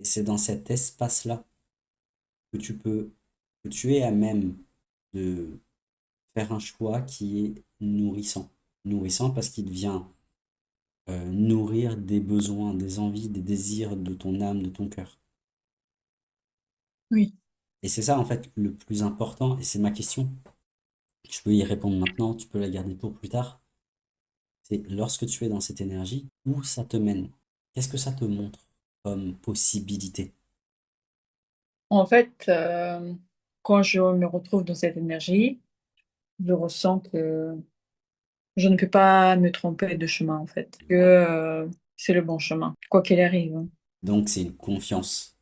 Et c'est dans cet espace-là que que tu es à même de faire un choix qui est nourrissant. Nourrissant parce qu'il vient nourrir des besoins, des envies, des désirs de ton âme, de ton cœur. Oui. Et c'est ça, en fait, le plus important, et c'est ma question. Je peux y répondre maintenant, tu peux la garder pour plus tard. C'est lorsque tu es dans cette énergie, où ça te mène? Qu'est-ce que ça te montre comme possibilité? En fait, quand je me retrouve dans cette énergie, je ressens que je ne peux pas me tromper de chemin, en fait, que c'est le bon chemin, quoi qu'il arrive, hein. Donc, c'est une confiance.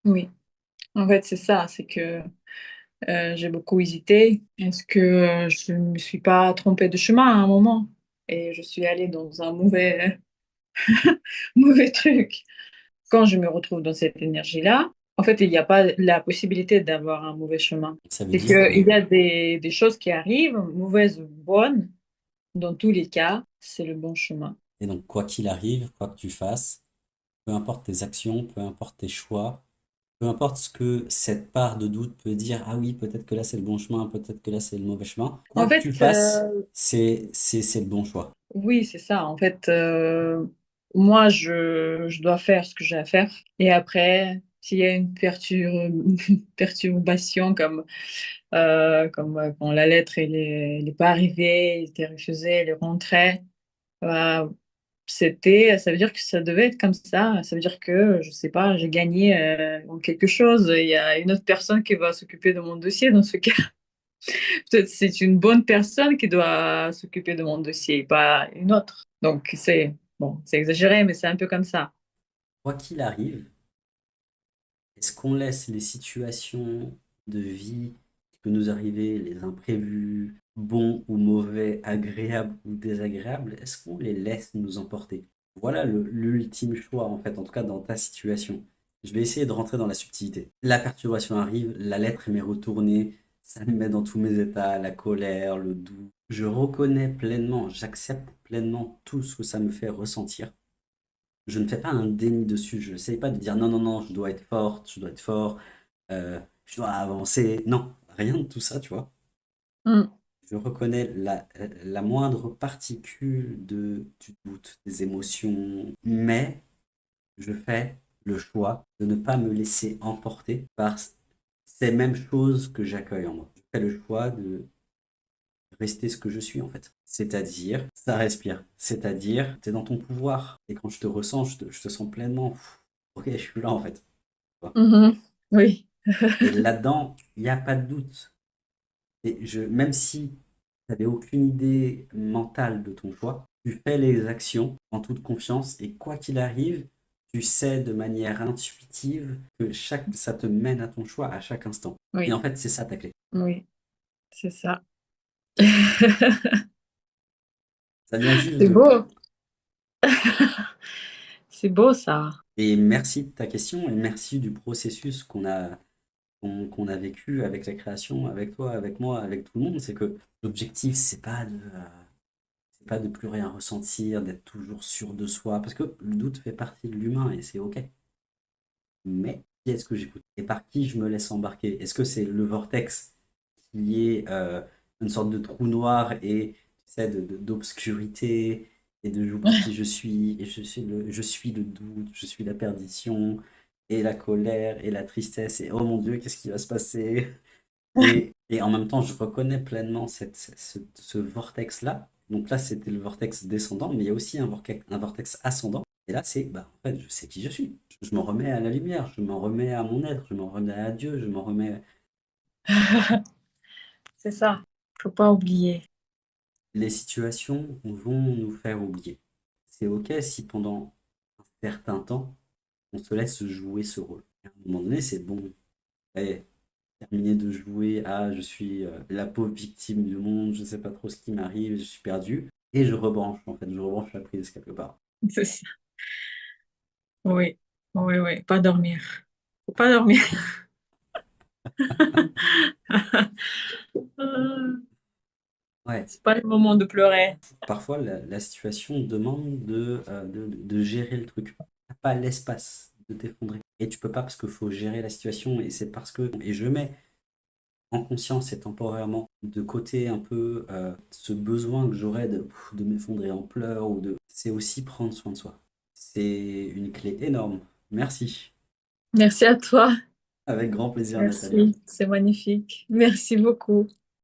Oui, en fait, c'est ça, c'est que j'ai beaucoup hésité. Est-ce que je ne me suis pas trompée de chemin à un moment et je suis allée dans un mauvais truc? Quand je me retrouve dans cette énergie-là, en fait, il y a pas la possibilité d'avoir un mauvais chemin. Ça veut C'est dire qu'il que, y a des choses qui arrivent, mauvaises ou bonnes, dans tous les cas, c'est le bon chemin. et donc, quoi qu'il arrive, quoi que tu fasses, peu importe tes actions, peu importe tes choix, peu importe ce que cette part de doute peut dire, ah oui, peut-être que là c'est le bon chemin, peut-être que là c'est le mauvais chemin. Quoi En que fait, tu fasses, c'est le bon choix. oui, c'est ça. En fait, moi, je dois faire ce que j'ai à faire et après, s'il y a une perturbation comme, quand la lettre elle est pas arrivée, elle était refusée, elle est rentrée, bah, ça veut dire que ça devait être comme ça. Ça veut dire que, je sais pas, j'ai gagné, en quelque chose. Il y a une autre personne qui va s'occuper de mon dossier dans ce cas. Peut-être c'est une bonne personne qui doit s'occuper de mon dossier, pas une autre. Donc c'est bon, c'est exagéré, mais c'est un peu comme ça. Quoi qu'il arrive, est-ce qu'on laisse les situations de vie qui peuvent nous arriver, les imprévus, bons ou mauvais, agréables ou désagréables, est-ce qu'on les laisse nous emporter? Voilà l'ultime choix, en fait, en tout cas dans ta situation. Je vais essayer de rentrer dans la subtilité. La perturbation arrive, la lettre m'est retournée, ça me met dans tous mes états, la colère, le doute. Je reconnais pleinement, j'accepte pleinement tout ce que ça me fait ressentir. Je ne fais pas un déni dessus. Je n'essaye pas de dire non, non, non, je dois être forte, je dois être fort, je dois avancer. Non, rien de tout ça, tu vois. Mmh. Je reconnais la moindre particule du doute, des émotions, mais je fais le choix de ne pas me laisser emporter par ces mêmes choses que j'accueille en moi. Je fais le choix de rester ce que je suis en fait. C'est-à-dire, ça respire. C'est-à-dire, tu es dans ton pouvoir. Et quand je te ressens, je te sens pleinement. Ok, je suis là en fait. Mmh. Oui. Et là-dedans, il n'y a pas de doute. Même si tu n'avais aucune idée mentale de ton choix, tu fais les actions en toute confiance et quoi qu'il arrive, tu sais de manière intuitive que ça te mène à ton choix à chaque instant. Et Oui, en fait, c'est ça ta clé. oui, c'est ça. Ça vient juste C'est de... beau. C'est beau ça. Et merci de ta question et merci du processus qu'on a vécu avec la création, avec toi, avec moi, avec tout le monde. C'est que l'objectif, c'est pas de plus rien ressentir, d'être toujours sûr de soi, parce que le doute fait partie de l'humain et c'est ok. Mais qui est-ce que j'écoute? Et par qui je me laisse embarquer? Est-ce que c'est le vortex qui est une sorte de trou noir et tu sais, d'obscurité et de j'oublie qui je suis et je suis le doute, je suis la perdition et la colère et la tristesse et oh mon Dieu, qu'est-ce qui va se passer? Et en même temps, je reconnais pleinement ce vortex-là. Donc là, c'était le vortex descendant, mais il y a aussi un vortex ascendant. Et là, c'est, bah, en fait, je sais qui je suis. Je m'en remets à la lumière, je m'en remets à mon être, je m'en remets à Dieu, je m'en remets. C'est ça. Faut pas oublier. Les situations vont nous faire oublier. C'est ok si pendant un certain temps, on se laisse jouer ce rôle. À un moment donné, c'est bon. Allez, terminer de jouer à je suis la pauvre victime du monde, je ne sais pas trop ce qui m'arrive, je suis perdu. Et je rebranche, en fait, je rebranche la prise quelque part. C'est ça. Oui, oui, oui, pas dormir. Faut pas dormir. Ouais, C'est pas le moment de pleurer. parfois la situation demande de gérer le truc. T'as pas l'espace de t'effondrer. Et tu peux pas parce qu'il faut gérer la situation et c'est parce que, et je mets en conscience et temporairement de côté un peu ce besoin que j'aurais de m'effondrer en pleurs ou de... C'est aussi prendre soin de soi. C'est une clé énorme. Merci. Merci à toi. Avec grand plaisir, Nathalie. Merci, c'est magnifique. Merci beaucoup.